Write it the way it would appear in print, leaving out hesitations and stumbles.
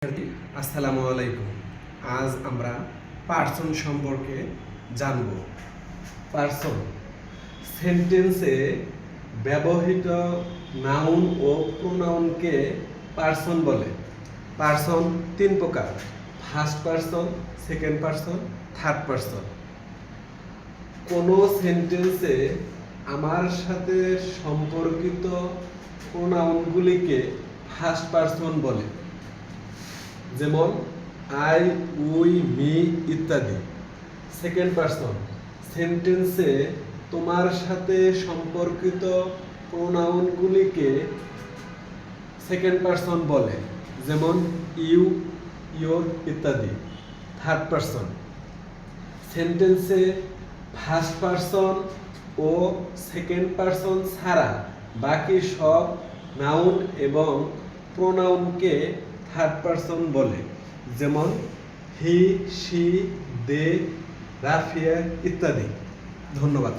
আসসালামু আলাইকুম। আজ আমরা পার্সন সম্পর্কে জানব। পার্সন সেন্টেন্সে ব্যবহৃত নাউন ও প্রোনাউনকে পার্সন বলে। পার্সন তিন প্রকার: first person, second person, third person. কোনো সেন্টেন্সে আমার সাথে সম্পর্কিত প্রোনাউনগুলিকে ফার্স্ট পার্সন বলে, যেমন আই, উই, মি ইত্যাদি। সেকেন্ড পার্সন সেন্টেন্সে তোমার সাথে সম্পর্কিত প্রোনাউনগুলিকে সেকেন্ড পার্সন বলে, যেমন ইউ, ইয়োর ইত্যাদি। থার্ড পার্সন সেন্টেন্সে ফার্স্ট পার্সন ও সেকেন্ড পার্সন ছাড়া বাকি সব নাউন এবং প্রোনাউনকে থার্ড পার্সন বলে, যেমন হি, শি, দে, রাফিয়া ইত্যাদি। ধন্যবাদ।